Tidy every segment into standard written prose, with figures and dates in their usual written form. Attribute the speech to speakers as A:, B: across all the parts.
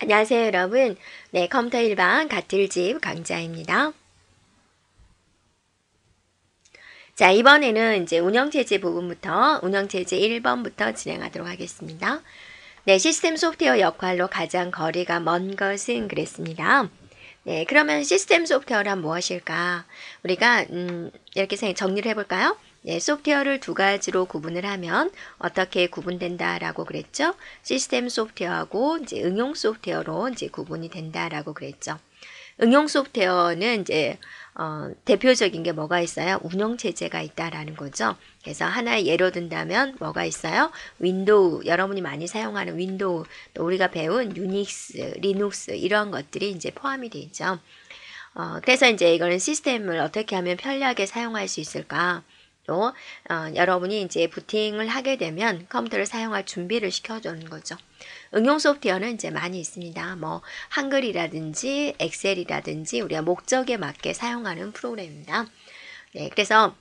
A: 안녕하세요, 여러분. 네, 컴퓨터 일반 가틀집 강좌입니다. 자, 이번에는 이제 운영체제 부분부터 운영체제 1번부터 진행하도록 하겠습니다. 네, 시스템 소프트웨어 역할로 가장 거리가 먼 것은 그랬습니다. 네, 그러면 시스템 소프트웨어란 무엇일까? 우리가 이렇게 정리를 해볼까요? 네, 소프트웨어를 두 가지로 구분을 하면 어떻게 구분된다라고 그랬죠? 시스템 소프트웨어하고 이제 응용 소프트웨어로 이제 구분이 된다라고 그랬죠. 응용 소프트웨어는 이제 대표적인 게 뭐가 있어요? 운영 체제가 있다라는 거죠. 그래서 하나의 예로 든다면 뭐가 있어요? 윈도우, 여러분이 많이 사용하는 윈도우, 또 우리가 배운 유닉스, 리눅스 이런 것들이 이제 포함이 되어 있죠. 그래서 이제 이거는 시스템을 어떻게 하면 편리하게 사용할 수 있을까? 또 여러분이 이제 부팅을 하게 되면 컴퓨터를 사용할 준비를 시켜주는 거죠. 응용 소프트웨어는 이제 많이 있습니다. 뭐 한글이라든지 엑셀이라든지 우리가 목적에 맞게 사용하는 프로그램입니다. 네, 그래서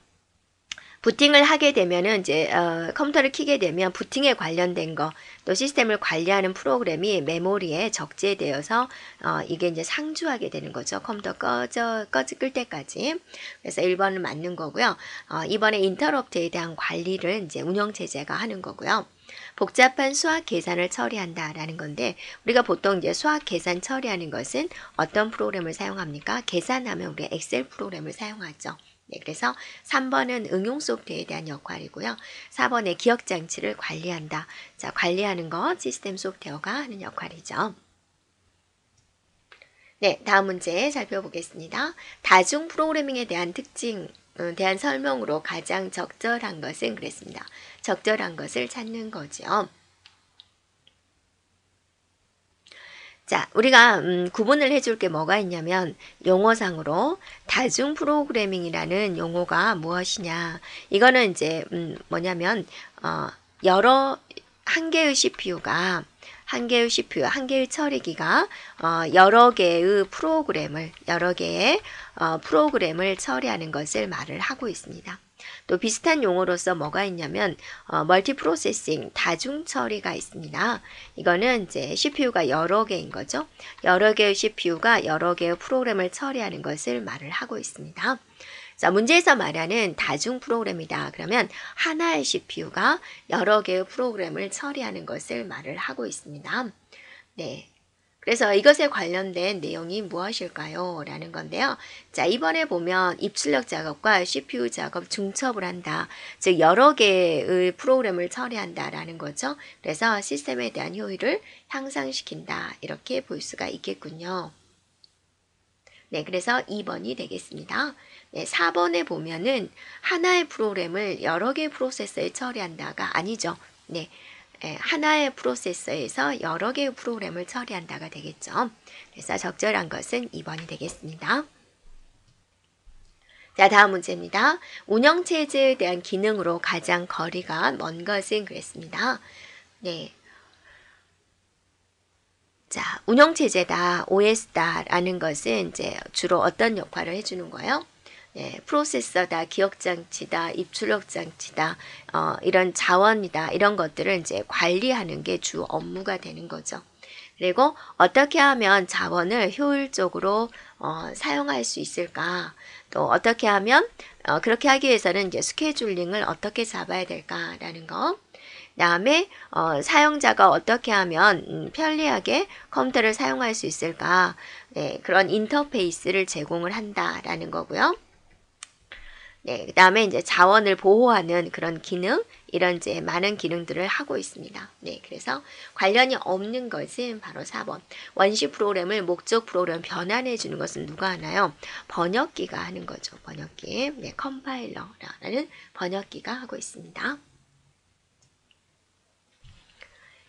A: 부팅을 하게 되면은 이제 컴퓨터를 켜게 되면 부팅에 관련된 거, 또 시스템을 관리하는 프로그램이 메모리에 적재되어서 이게 이제 상주하게 되는 거죠. 컴퓨터 끌 때까지. 그래서 1번은 맞는 거고요. 2번에 인터럽트에 대한 관리를 이제 운영체제가 하는 거고요. 복잡한 수학 계산을 처리한다라는 건데, 우리가 보통 이제 수학 계산 처리하는 것은 어떤 프로그램을 사용합니까? 계산하면 우리 엑셀 프로그램을 사용하죠. 네, 그래서 3번은 응용 소프트웨어에 대한 역할이고요. 4번에 기억 장치를 관리한다. 자, 관리하는 거 시스템 소프트웨어가 하는 역할이죠. 네, 다음 문제 살펴보겠습니다. 다중 프로그래밍에 대한 특징, 대한 설명으로 가장 적절한 것은 그랬습니다. 적절한 것을 찾는 거죠. 자, 우리가 구분을 해줄 게 뭐가 있냐면 용어상으로 다중 프로그래밍이라는 용어가 무엇이냐. 이거는 이제 뭐냐면 한 개의 CPU가 한 개의 처리기가 여러 개의 프로그램을 처리하는 것을 말을 하고 있습니다. 또 비슷한 용어로서 뭐가 있냐면 멀티 프로세싱, 다중 처리가 있습니다. 이거는 이제 CPU가 여러 개인 거죠. 여러 개의 CPU가 여러 개의 프로그램을 처리하는 것을 말을 하고 있습니다. 자, 문제에서 말하는 다중 프로그램이다. 그러면 하나의 CPU가 여러 개의 프로그램을 처리하는 것을 말을 하고 있습니다. 네. 그래서 이것에 관련된 내용이 무엇일까요? 라는 건데요. 자, 이번에 보면 입출력 작업과 CPU 작업 중첩을 한다. 즉, 여러 개의 프로그램을 처리한다. 라는 거죠. 그래서 시스템에 대한 효율을 향상시킨다. 이렇게 볼 수가 있겠군요. 네, 그래서 2번이 되겠습니다. 네, 4번에 보면은 하나의 프로그램을 여러 개의 프로세서에 처리한다가 아니죠. 네. 하나의 프로세서에서 여러 개의 프로그램을 처리한다가 되겠죠. 그래서 적절한 것은 2번이 되겠습니다. 자, 다음 문제입니다. 운영체제에 대한 기능으로 가장 거리가 먼 것은 그랬습니다. 네. 자, 운영체제다, OS다라는 것은 이제 주로 어떤 역할을 해주는 거예요? 네, 프로세서다, 기억장치다, 입출력장치다, 이런 자원이다, 이런 것들을 이제 관리하는 게 주 업무가 되는 거죠. 그리고 어떻게 하면 자원을 효율적으로 사용할 수 있을까? 또 어떻게 하면 그렇게 하기 위해서는 이제 스케줄링을 어떻게 잡아야 될까라는 거. 다음에 사용자가 어떻게 하면 편리하게 컴퓨터를 사용할 수 있을까? 네, 그런 인터페이스를 제공을 한다라는 거고요. 네, 그 다음에 이제 자원을 보호하는 그런 기능, 이런 이제 많은 기능들을 하고 있습니다. 네, 그래서 관련이 없는 것은 바로 4번. 원시 프로그램을 목적 프로그램 변환해 주는 것은 누가 하나요? 번역기가 하는 거죠. 번역기. 네, 컴파일러라는 번역기가 하고 있습니다.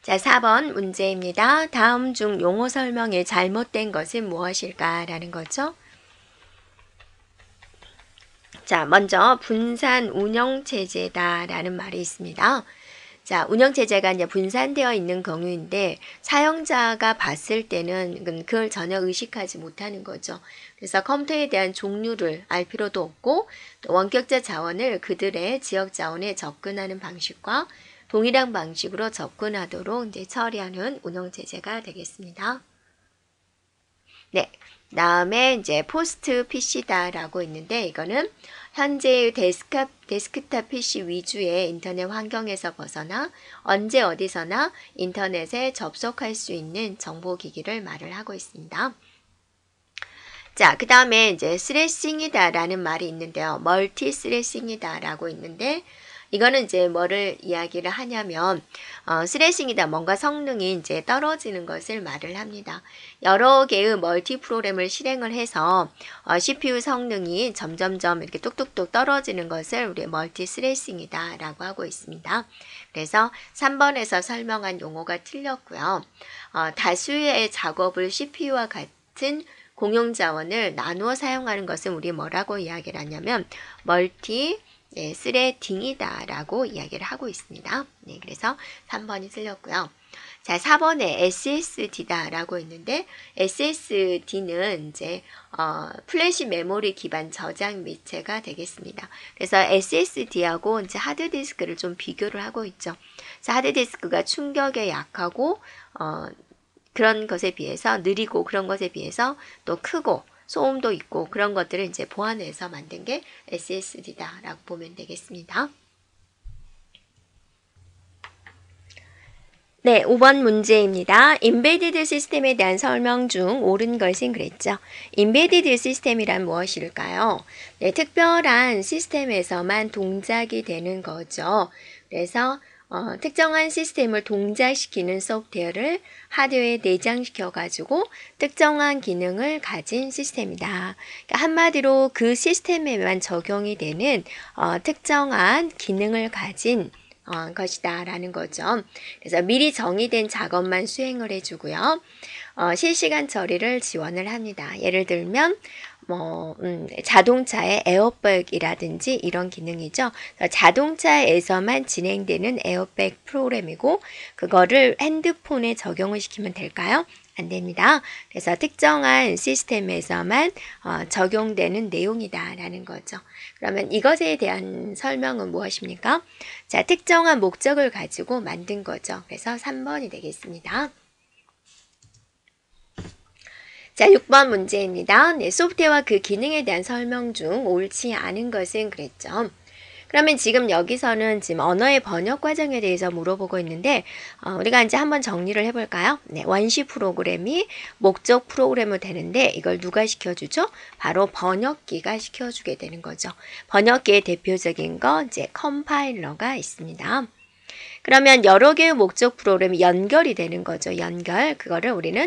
A: 자, 4번 문제입니다. 다음 중 용어 설명에 잘못된 것은 무엇일까라는 거죠. 자, 먼저 분산 운영체제다라는 말이 있습니다. 자, 운영체제가 이제 분산되어 있는 경우인데 사용자가 봤을 때는 그걸 전혀 의식하지 못하는 거죠. 그래서 컴퓨터에 대한 종류를 알 필요도 없고 또 원격자 자원을 그들의 지역 자원에 접근하는 방식과 동일한 방식으로 접근하도록 이제 처리하는 운영체제가 되겠습니다. 네. 다음에 이제 포스트 PC다라고 있는데 이거는 현재 데스크탑 PC 위주의 인터넷 환경에서 벗어나 언제 어디서나 인터넷에 접속할 수 있는 정보기기를 말을 하고 있습니다. 자, 그 다음에 이제 스레싱이다라는 말이 있는데요. 멀티 스레싱이다라고 있는데 이거는 이제 뭐를 이야기를 하냐면 스레싱이다 뭔가 성능이 이제 떨어지는 것을 말을 합니다. 여러 개의 멀티 프로그램을 실행을 해서 CPU 성능이 점점점 이렇게 뚝뚝뚝 떨어지는 것을 우리 멀티 스레싱이다라고 하고 있습니다. 그래서 3번에서 설명한 용어가 틀렸고요. 다수의 작업을 CPU와 같은 공용 자원을 나누어 사용하는 것은 우리 뭐라고 이야기를 하냐면 멀티 스레딩이다 라고 이야기를 하고 있습니다. 네, 그래서 3번이 틀렸고요. 자, 4번에 SSD다 라고 있는데 SSD는 이제 플래시 메모리 기반 저장 미체가 되겠습니다. 그래서 SSD하고 이제 하드디스크를 좀 비교를 하고 있죠. 그래서 하드디스크가 충격에 약하고 그런 것에 비해서 느리고 그런 것에 비해서 또 크고 소음도 있고 그런 것들을 이제 보완해서 만든 게 SSD다라고 보면 되겠습니다. 네, 5번 문제입니다. 인베디드 시스템에 대한 설명 중 옳은 것은 그랬죠. 인베디드 시스템이란 무엇일까요? 네, 특별한 시스템에서만 동작이 되는 거죠. 그래서 특정한 시스템을 동작시키는 소프트웨어를 하드웨어에 내장시켜 가지고 특정한 기능을 가진 시스템이다. 그러니까 한마디로 그 시스템에만 적용이 되는 특정한 기능을 가진 것이다 라는 거죠. 그래서 미리 정의된 작업만 수행을 해주고요. 실시간 처리를 지원을 합니다. 예를 들면 자동차의 에어백이라든지 이런 기능이죠. 자동차에서만 진행되는 에어백 프로그램이고 그거를 핸드폰에 적용을 시키면 될까요? 안 됩니다. 그래서 특정한 시스템에서만 적용되는 내용이다 라는 거죠. 그러면 이것에 대한 설명은 무엇입니까? 자, 특정한 목적을 가지고 만든 거죠. 그래서 3번이 되겠습니다. 자, 6번 문제입니다. 네, 소프트웨어와 그 기능에 대한 설명 중 옳지 않은 것은 그랬죠. 그러면 지금 여기서는 지금 언어의 번역 과정에 대해서 물어보고 있는데 우리가 이제 한번 정리를 해볼까요? 네, 원시 프로그램이 목적 프로그램으로 되는데 이걸 누가 시켜주죠? 바로 번역기가 시켜주게 되는 거죠. 번역기의 대표적인 거 이제 컴파일러가 있습니다. 그러면 여러 개의 목적 프로그램이 연결이 되는 거죠. 연결. 그거를 우리는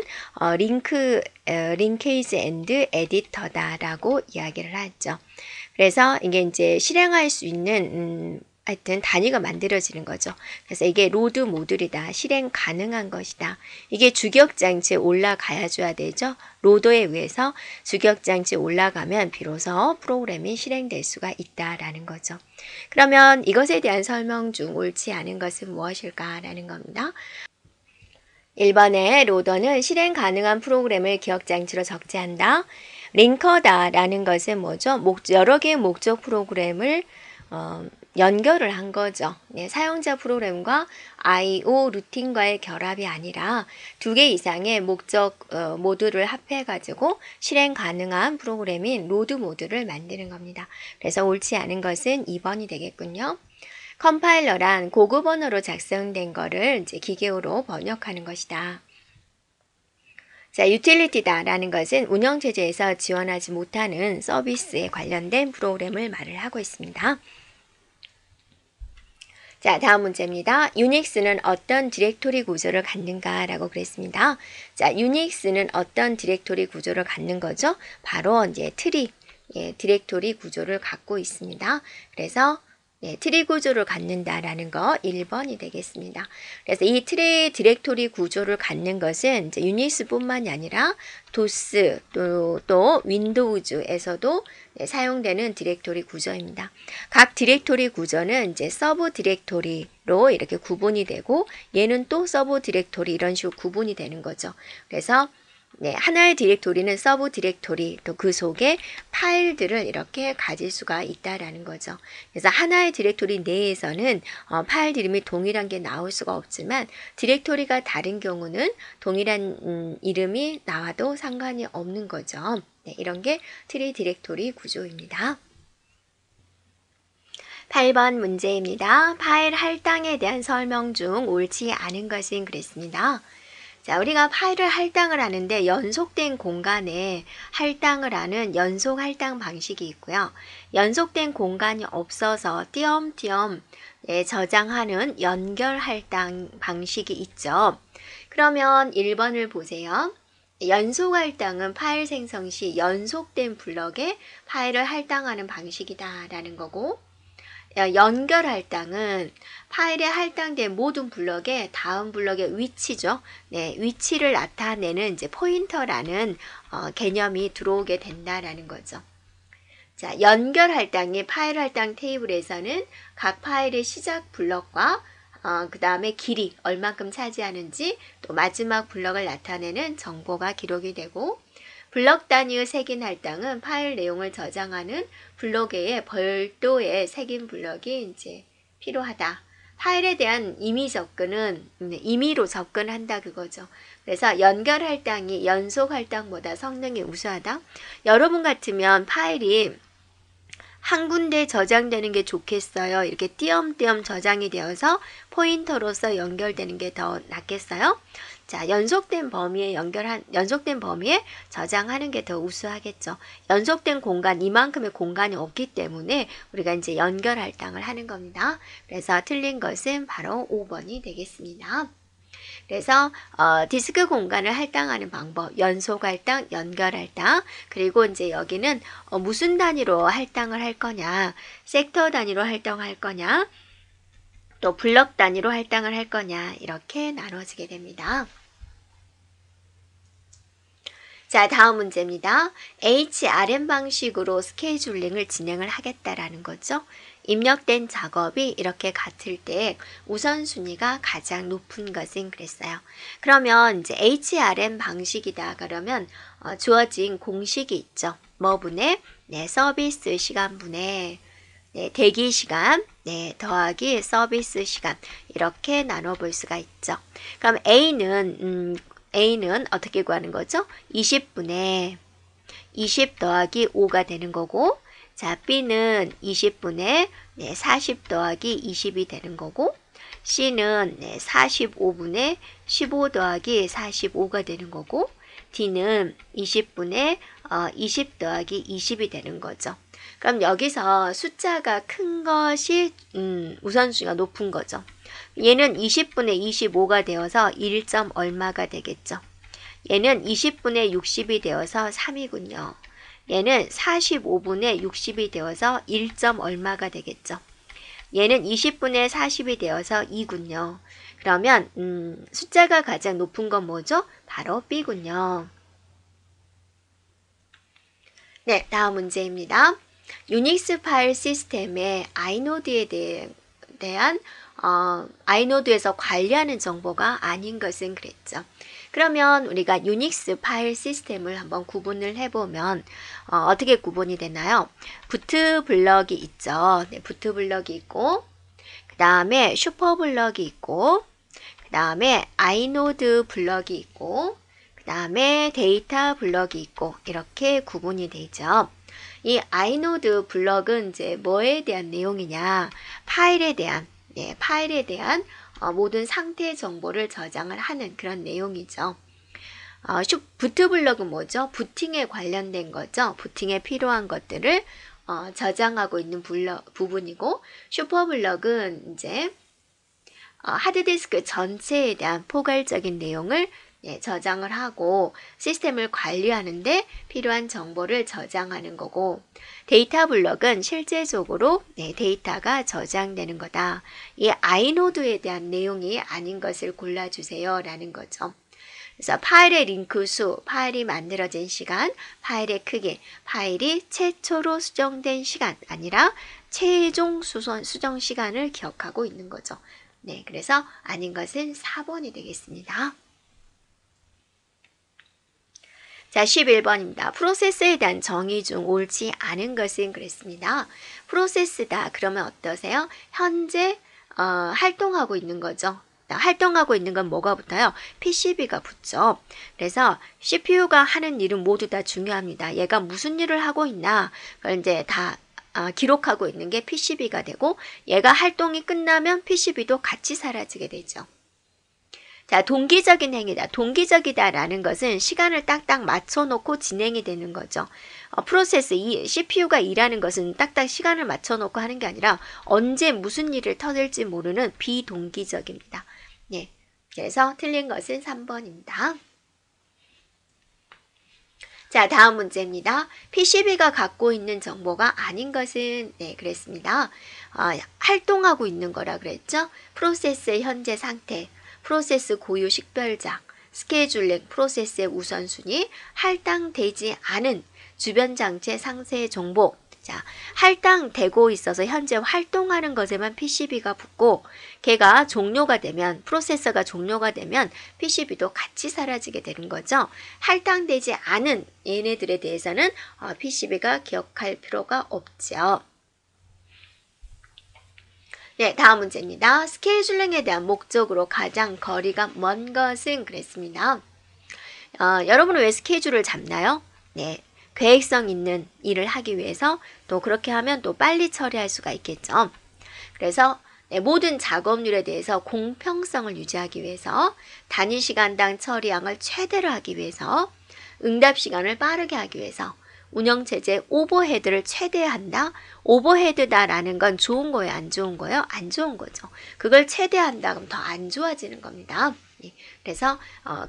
A: 링케이지 앤드 에디터다라고 이야기를 하죠. 그래서 이게 이제 실행할 수 있는 하여튼 단위가 만들어지는 거죠. 그래서 이게 로드 모듈이다. 실행 가능한 것이다. 이게 주격장치에 올라가야 줘야 되죠. 로더에 의해서 주격장치에 올라가면 비로소 프로그램이 실행될 수가 있다라는 거죠. 그러면 이것에 대한 설명 중 옳지 않은 것은 무엇일까라는 겁니다. 1번에 로더는 실행 가능한 프로그램을 기억장치로 적재한다. 링커다라는 것은 뭐죠? 여러 개의 목적 프로그램을 연결을 한 거죠. 네, 사용자 프로그램과 I/O 루틴과의 결합이 아니라 2개 이상의 목적 모듈을 합해가지고 실행 가능한 프로그램인 로드 모듈을 만드는 겁니다. 그래서 옳지 않은 것은 2번이 되겠군요. 컴파일러란 고급 언어로 작성된 거를 이제 기계어로 번역하는 것이다. 자, 유틸리티다라는 것은 운영체제에서 지원하지 못하는 서비스에 관련된 프로그램을 말을 하고 있습니다. 자, 다음 문제입니다. 유닉스는 어떤 디렉토리 구조를 갖는가 라고 그랬습니다. 자, 유닉스는 어떤 디렉토리 구조를 갖는 거죠? 바로 이제 트리, 디렉토리 구조를 갖고 있습니다. 그래서 트리 구조를 갖는다라는 거 1번이 되겠습니다. 그래서 이 트리 디렉토리 구조를 갖는 것은 이제 유닉스뿐만이 아니라 도스 또 윈도우즈에서도 사용되는 디렉토리 구조입니다. 각 디렉토리 구조는 이제 서브 디렉토리로 이렇게 구분이 되고 얘는 또 서브 디렉토리 이런 식으로 구분이 되는 거죠. 그래서 네, 하나의 디렉토리는 서브 디렉토리, 또 그 속에 파일들을 이렇게 가질 수가 있다라는 거죠. 그래서 하나의 디렉토리 내에서는 파일 이름이 동일한 게 나올 수가 없지만 디렉토리가 다른 경우는 동일한 이름이 나와도 상관이 없는 거죠. 네, 이런 게 트리 디렉토리 구조입니다. 8번 문제입니다. 파일 할당에 대한 설명 중 옳지 않은 것은 그랬습니다. 자, 우리가 파일을 할당을 하는데 연속된 공간에 할당을 하는 연속 할당 방식이 있고요. 연속된 공간이 없어서 띄엄띄엄 저장하는 연결 할당 방식이 있죠. 그러면 1번을 보세요. 연속 할당은 파일 생성 시 연속된 블럭에 파일을 할당하는 방식이다라는 거고, 연결 할당은 파일에 할당된 모든 블럭에 다음 블럭의 위치죠. 네, 위치를 나타내는 이제 포인터라는 개념이 들어오게 된다라는 거죠. 자, 연결 할당이 파일 할당 테이블에서는 각 파일의 시작 블럭과 그 다음에 길이 얼만큼 차지하는지 또 마지막 블럭을 나타내는 정보가 기록이 되고, 블럭 단위의 색인 할당은 파일 내용을 저장하는 블럭 외에 별도의 색인 블럭이 이제 필요하다. 파일에 대한 임의 접근은 임의로 접근한다 그거죠. 그래서 연결 할당이 연속 할당보다 성능이 우수하다. 여러분 같으면 파일이 한 군데 저장되는 게 좋겠어요? 이렇게 띄엄띄엄 저장이 되어서 포인터로서 연결되는 게 더 낫겠어요? 자, 연속된 범위에 저장하는 게 더 우수하겠죠. 연속된 공간, 이만큼의 공간이 없기 때문에 우리가 이제 연결 할당을 하는 겁니다. 그래서 틀린 것은 바로 5번이 되겠습니다. 그래서 디스크 공간을 할당하는 방법, 연속 할당, 연결 할당, 그리고 이제 여기는 무슨 단위로 할당을 할 거냐, 섹터 단위로 할당할 거냐, 또 블럭 단위로 할당을 할 거냐, 이렇게 나눠지게 됩니다. 자, 다음 문제입니다. HRM 방식으로 스케줄링을 진행을 하겠다라는 거죠. 입력된 작업이 이렇게 같을 때 우선순위가 가장 높은 것은 그랬어요. 그러면 이제 HRM 방식이다 그러면 주어진 공식이 있죠. 뭐 분의 서비스 시간 분의 대기 시간 더하기 서비스 시간 이렇게 나눠볼 수가 있죠. 그럼 A는 어떻게 구하는 거죠? 20분의 20 더하기 5가 되는 거고, 자, B는 20분의 40 더하기 20이 되는 거고, C는 45분의 15 더하기 45가 되는 거고, D는 20분의 20 더하기 20이 되는 거죠. 그럼 여기서 숫자가 큰 것이 우선순위가 높은 거죠. 얘는 20분의 25가 되어서 1점 얼마가 되겠죠. 얘는 20분의 60이 되어서 3이군요. 얘는 45분의 60이 되어서 1점 얼마가 되겠죠. 얘는 20분의 40이 되어서 2군요. 그러면 숫자가 가장 높은 건 뭐죠? 바로 B군요. 네, 다음 문제입니다. 유닉스 파일 시스템의 아이노드에 대한 아이노드에서 관리하는 정보가 아닌 것은 그랬죠. 그러면 우리가 유닉스 파일 시스템을 한번 구분을 해보면 어떻게 구분이 되나요? 부트 블럭이 있죠. 네, 부트 블럭이 있고, 그 다음에 슈퍼 블럭이 있고, 그 다음에 아이노드 블럭이 있고, 그 다음에 데이터 블럭이 있고, 이렇게 구분이 되죠. 이 아이노드 블럭은 이제 뭐에 대한 내용이냐? 파일에 대한 모든 상태 정보를 저장을 하는 그런 내용이죠. 부트 블럭은 뭐죠? 부팅에 관련된 거죠. 부팅에 필요한 것들을 저장하고 있는 부분이고, 슈퍼 블럭은 이제 하드디스크 전체에 대한 포괄적인 내용을 저장을 하고 시스템을 관리하는데 필요한 정보를 저장하는 거고, 데이터 블럭은 실제적으로 데이터가 저장되는 거다. 이 아이노드에 대한 내용이 아닌 것을 골라주세요 라는 거죠. 그래서 파일의 링크 수, 파일이 만들어진 시간, 파일의 크기, 파일이 최초로 수정된 시간 아니라 최종 수정 시간을 기억하고 있는 거죠. 네, 그래서 아닌 것은 4번이 되겠습니다. 자, 11번입니다. 프로세스에 대한 정의 중 옳지 않은 것은 그랬습니다. 프로세스다. 그러면 어떠세요? 현재 활동하고 있는 거죠. 활동하고 있는 건 뭐가 붙어요? PCB가 붙죠. 그래서 CPU가 하는 일은 모두 다 중요합니다. 얘가 무슨 일을 하고 있나 그걸 이제 다 기록하고 있는 게 PCB가 되고 얘가 활동이 끝나면 PCB도 같이 사라지게 되죠. 자, 동기적인 행위다. 동기적이다라는 것은 시간을 딱딱 맞춰놓고 진행이 되는 거죠. 프로세스, CPU가 일하는 것은 딱딱 시간을 맞춰놓고 하는 게 아니라 언제 무슨 일을 터질지 모르는 비동기적입니다. 네, 그래서 틀린 것은 3번입니다. 자, 다음 문제입니다. PCB가 갖고 있는 정보가 아닌 것은 네, 그랬습니다. 활동하고 있는 거라 그랬죠. 프로세스의 현재 상태, 프로세스 고유 식별작, 스케줄링, 프로세스의 우선순위, 할당되지 않은 주변 장치의 상세 정보. 자, 할당되고 있어서 현재 활동하는 것에만 PCB가 붙고 걔가 종료가 되면 프로세서가 종료가 되면 PCB도 같이 사라지게 되는 거죠. 할당되지 않은 얘네들에 대해서는 PCB가 기억할 필요가 없죠. 네, 다음 문제입니다. 스케줄링에 대한 목적으로 가장 거리가 먼 것은 그랬습니다. 여러분은 왜 스케줄을 잡나요? 네, 계획성 있는 일을 하기 위해서 또 그렇게 하면 또 빨리 처리할 수가 있겠죠. 그래서 모든 작업률에 대해서 공평성을 유지하기 위해서 단위 시간당 처리량을 최대로 하기 위해서 응답 시간을 빠르게 하기 위해서 운영체제 오버헤드를 최대한다. 오버헤드다라는 건 좋은 거예요? 안 좋은 거예요? 안 좋은 거죠. 그걸 최대한다 그럼 더 안 좋아지는 겁니다. 그래서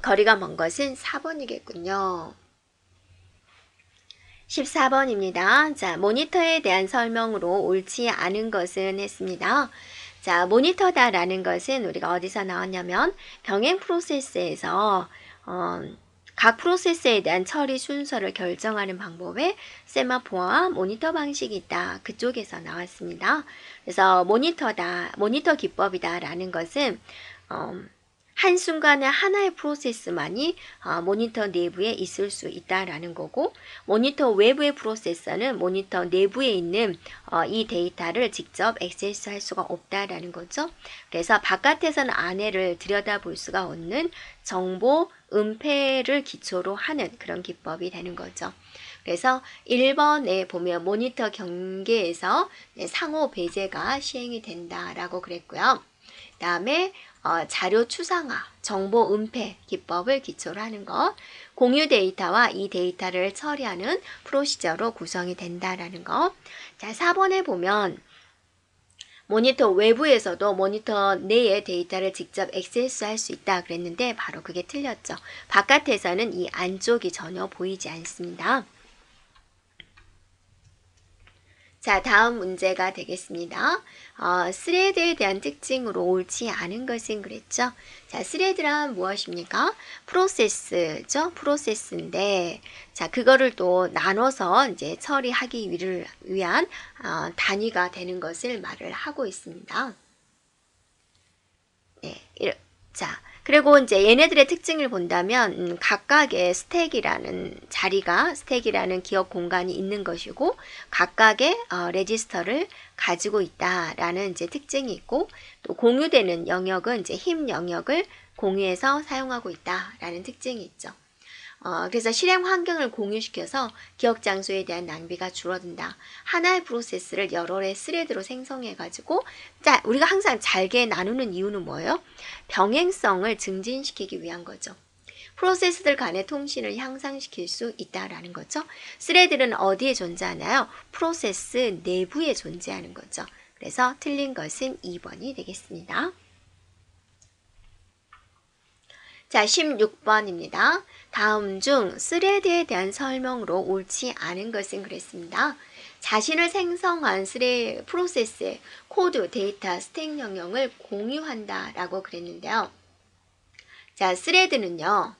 A: 거리가 먼 것은 4번이겠군요. 14번입니다. 자, 모니터에 대한 설명으로 옳지 않은 것은 했습니다. 자, 모니터다라는 것은 우리가 어디서 나왔냐면 병행 프로세스에서 각 프로세스에 대한 처리 순서를 결정하는 방법에 세마포와 모니터 방식이 있다. 그쪽에서 나왔습니다. 그래서 모니터 기법이다 라는 것은 한순간에 하나의 프로세스만이 모니터 내부에 있을 수 있다라는 거고 모니터 외부의 프로세서는 모니터 내부에 있는 이 데이터를 직접 액세스할 수가 없다라는 거죠. 그래서 바깥에서는 안에를 들여다볼 수가 없는 정보 은폐를 기초로 하는 그런 기법이 되는 거죠. 그래서 1번에 보면 모니터 경계에서 상호 배제가 시행이 된다라고 그랬고요. 그 다음에 자료 추상화, 정보 은폐 기법을 기초로 하는 것, 공유 데이터와 이 데이터를 처리하는 프로시저로 구성이 된다라는 것. 자, 4번에 보면 모니터 외부에서도 모니터 내의 데이터를 직접 액세스할 수 있다 그랬는데 바로 그게 틀렸죠. 바깥에서는 이 안쪽이 전혀 보이지 않습니다. 자, 다음 문제가 되겠습니다. 스레드에 대한 특징으로 옳지 않은 것은 그랬죠. 자, 스레드란 무엇입니까? 프로세스죠. 프로세스인데, 자, 그거를 또 나눠서 이제 처리하기 위한 단위가 되는 것을 말을 하고 있습니다. 네, 자. 그리고 이제 얘네들의 특징을 본다면 각각의 스택이라는 기억 공간이 있는 것이고 각각의 레지스터를 가지고 있다라는 이제 특징이 있고 또 공유되는 영역은 이제 힘 영역을 공유해서 사용하고 있다라는 특징이 있죠. 그래서 실행 환경을 공유시켜서 기억 장소에 대한 낭비가 줄어든다. 하나의 프로세스를 여러 스레드로 생성해가지고, 자, 우리가 항상 잘게 나누는 이유는 뭐예요? 병행성을 증진시키기 위한 거죠. 프로세스들 간의 통신을 향상시킬 수 있다라는 거죠. 스레드는 어디에 존재하나요? 프로세스 내부에 존재하는 거죠. 그래서 틀린 것은 2번이 되겠습니다. 자, 16번입니다. 다음 중 스레드에 대한 설명으로 옳지 않은 것은 그랬습니다. 자신을 생성한 프로세스의 코드, 데이터, 스택 영역을 공유한다라고 그랬는데요. 자, 스레드는요.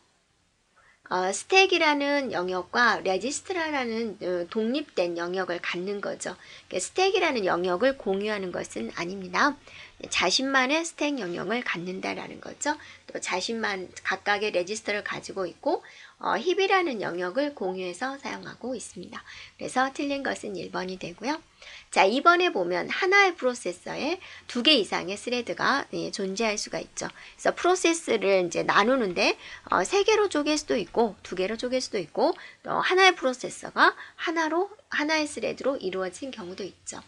A: 스택이라는 영역과 레지스트라는 독립된 영역을 갖는 거죠. 스택이라는 영역을 공유하는 것은 아닙니다. 자신만의 스택 영역을 갖는다라는 거죠. 또 자신만 각각의 레지스터를 가지고 있고 힙이라는 영역을 공유해서 사용하고 있습니다. 그래서 틀린 것은 1번이 되고요. 자, 2번에 보면 하나의 프로세서에 2개 이상의 스레드가 존재할 수가 있죠. 그래서 프로세스를 이제 나누는데 3개로 쪼갤 수도 있고 2개로 쪼갤 수도 있고 또 하나의 프로세서가 하나의 스레드로 이루어진 경우도 있죠.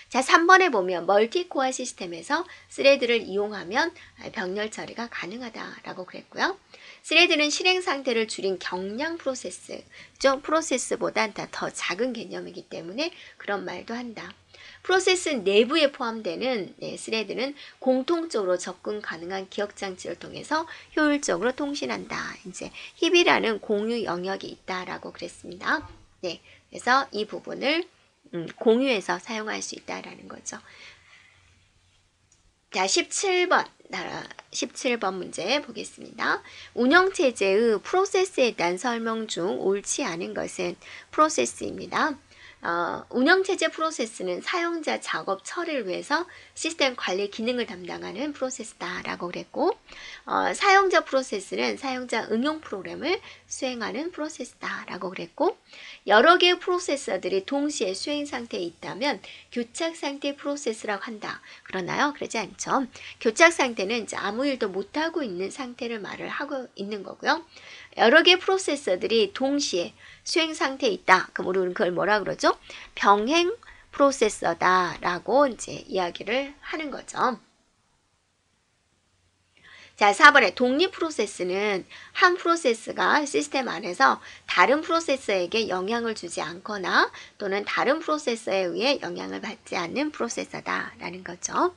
A: 자, 3번에 보면 멀티코어 시스템에서 스레드를 이용하면 병렬 처리가 가능하다라고 그랬고요. 스레드는 실행 상태를 줄인 경량 프로세스죠. 프로세스보다 더 작은 개념이기 때문에 그런 말도 한다. 프로세스 내부에 포함되는 스레드는 공통적으로 접근 가능한 기억 장치를 통해서 효율적으로 통신한다. 이제 힙이라는 공유 영역이 있다라고 그랬습니다. 네, 그래서 이 부분을 공유해서 사용할 수 있다라는 거죠. 자, 17번 문제 보겠습니다. 운영체제의 프로세스에 대한 설명 중 옳지 않은 것은 프로세스입니다. 운영체제 프로세스는 사용자 작업 처리를 위해서 시스템 관리 기능을 담당하는 프로세스다라고 그랬고, 사용자 프로세스는 사용자 응용 프로그램을 수행하는 프로세스다라고 그랬고, 여러 개의 프로세서들이 동시에 수행 상태에 있다면 교착 상태 프로세스라고 한다. 그러나요? 그러지 않죠. 교착 상태는 이제 아무 일도 못하고 있는 상태를 말을 하고 있는 거고요. 여러 개의 프로세서들이 동시에 수행 상태에 있다. 그럼 우리는 그걸 뭐라 그러죠? 병행 프로세서다라고 이제 이야기를 하는 거죠. 자, 4번에 독립 프로세스는 한 프로세스가 시스템 안에서 다른 프로세서에게 영향을 주지 않거나 또는 다른 프로세서에 의해 영향을 받지 않는 프로세서다라는 거죠.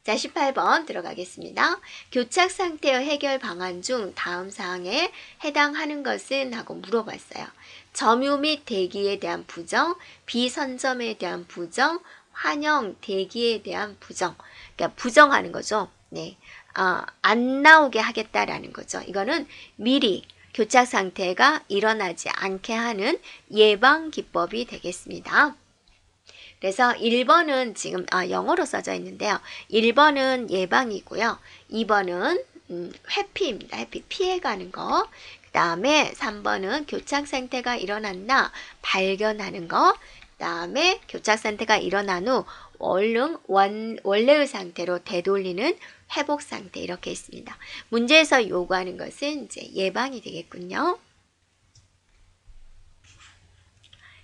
A: 자, 18번 들어가겠습니다. 교착 상태의 해결 방안 중 다음 사항에 해당하는 것은? 하고 물어봤어요. 점유 및 대기에 대한 부정, 비선점에 대한 부정, 환영, 대기에 대한 부정. 그러니까 부정하는 거죠. 네. 안 나오게 하겠다라는 거죠. 이거는 미리 교착 상태가 일어나지 않게 하는 예방 기법이 되겠습니다. 그래서 1번은 지금 영어로 써져 있는데요. 1번은 예방이고요. 2번은 회피입니다. 회피, 피해가는 거. 그 다음에 3번은 교착 상태가 일어났나 발견하는 거. 그 다음에 교착 상태가 일어난 후 얼른 원래의 상태로 되돌리는 회복 상태, 이렇게 있습니다. 문제에서 요구하는 것은 이제 예방이 되겠군요.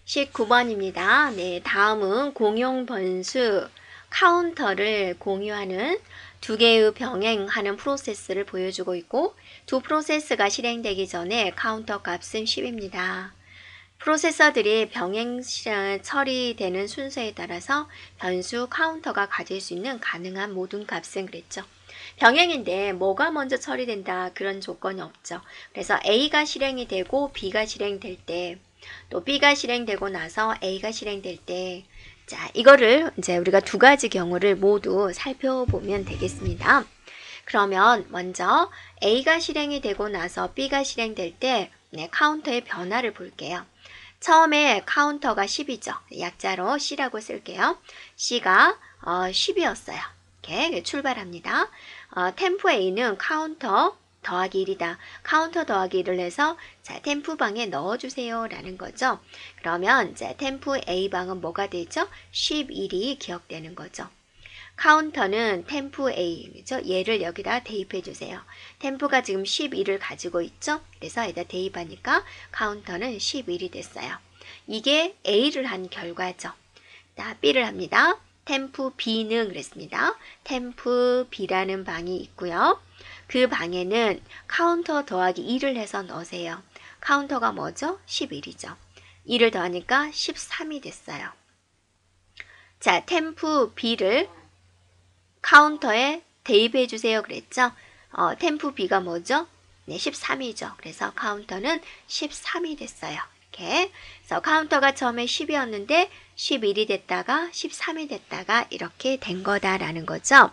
A: 19번입니다. 네, 다음은 공용 번수 카운터를 공유하는 2개의 병행하는 프로세스를 보여주고 있고, 두 프로세스가 실행되기 전에 카운터 값은 10입니다. 프로세서들이 병행 처리되는 순서에 따라서 변수 카운터가 가질 수 있는 가능한 모든 값은 그랬죠. 병행인데 뭐가 먼저 처리된다, 그런 조건이 없죠. 그래서 A가 실행이 되고 B가 실행될 때, 또 B가 실행되고 나서 A가 실행될 때, 자, 이거를 이제 우리가 2가지 경우를 모두 살펴보면 되겠습니다. 그러면 먼저 A가 실행이 되고 나서 B가 실행될 때 카운터의 변화를 볼게요. 처음에 카운터가 10이죠. 약자로 C라고 쓸게요. C가 10이었어요. 이렇게 출발합니다. 템프 A는 카운터 더하기 1이다. 카운터 더하기 1을 해서 자, 템프 방에 넣어주세요 라는 거죠. 그러면 자, 템프 A 방은 뭐가 되죠? 11이 기억되는 거죠. 카운터는 템프 A, 그죠? 얘를 여기다 대입해 주세요. 템프가 지금 11을 가지고 있죠? 그래서 여기다 대입하니까 카운터는 11이 됐어요. 이게 A를 한 결과죠. 자, B를 합니다. 템프 B는 그랬습니다. 템프 B라는 방이 있고요. 그 방에는 카운터 더하기 2를 해서 넣으세요. 카운터가 뭐죠? 11이죠. 2를 더하니까 13이 됐어요. 자, 템프 B를 카운터에 대입해 주세요 그랬죠? 템프 B가 뭐죠? 네, 13이죠. 그래서 카운터는 13이 됐어요. 이렇게. 그래서 카운터가 처음에 10이었는데 11이 됐다가 13이 됐다가 이렇게 된 거다라는 거죠.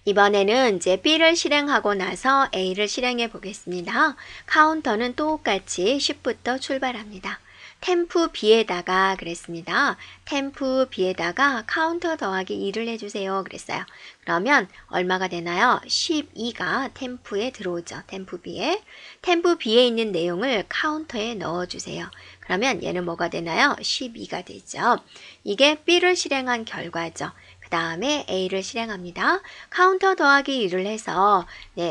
A: 이번에는 이제 B를 실행하고 나서 A를 실행해 보겠습니다. 카운터는 똑같이 10부터 출발합니다. 템프 B에다가 그랬습니다. 템프 B에다가 카운터 더하기 2를 해주세요. 그랬어요. 그러면 얼마가 되나요? 12가 템프에 들어오죠. 템프 B에. 템프 B에 있는 내용을 카운터에 넣어주세요. 그러면 얘는 뭐가 되나요? 12가 되죠. 이게 B를 실행한 결과죠. 그 다음에 A를 실행합니다. 카운터 더하기 2를 해서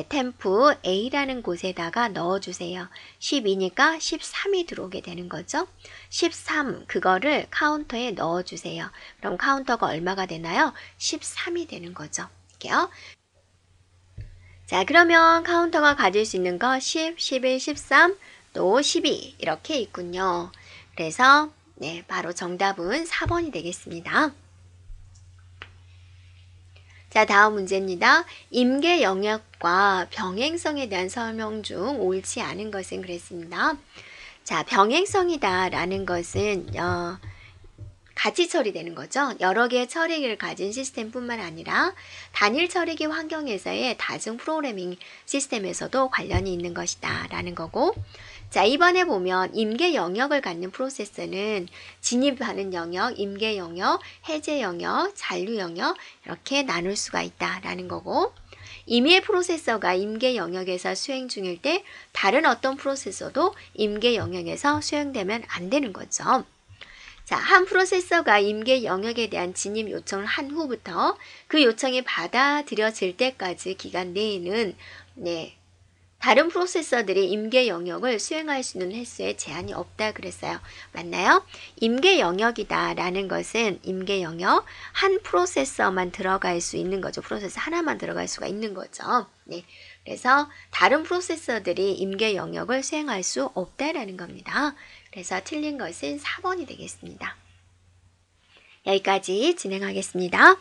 A: 템프 A라는 곳에다가 넣어주세요. 12니까 13이 들어오게 되는 거죠. 13 그거를 카운터에 넣어주세요. 그럼 카운터가 얼마가 되나요? 13이 되는 거죠. 이렇게요. 자, 그러면 카운터가 가질 수 있는 거 10, 11, 13, 또 12 이렇게 있군요. 그래서 바로 정답은 4번이 되겠습니다. 자, 다음 문제입니다. 임계 영역과 병행성에 대한 설명 중 옳지 않은 것은 그랬습니다. 자, 병행성이다 라는 것은 같이 처리되는 거죠. 여러 개의 처리기를 가진 시스템뿐만 아니라 단일 처리기 환경에서의 다중 프로그래밍 시스템에서도 관련이 있는 것이다 라는 거고, 자, 이번에 보면 임계 영역을 갖는 프로세서는 진입하는 영역, 임계 영역, 해제 영역, 잔류 영역 이렇게 나눌 수가 있다라는 거고, 임의 프로세서가 임계 영역에서 수행 중일 때 다른 어떤 프로세서도 임계 영역에서 수행되면 안 되는 거죠. 자, 한 프로세서가 임계 영역에 대한 진입 요청을 한 후부터 그 요청이 받아들여질 때까지 기간 내에는 다른 프로세서들이 임계 영역을 수행할 수 있는 횟수에 제한이 없다 그랬어요. 맞나요? 임계 영역이다 라는 것은 임계 영역 한 프로세서만 들어갈 수 있는 거죠. 프로세서 하나만 들어갈 수가 있는 거죠. 그래서 다른 프로세서들이 임계 영역을 수행할 수 없다라는 겁니다. 그래서 틀린 것은 4번이 되겠습니다. 여기까지 진행하겠습니다.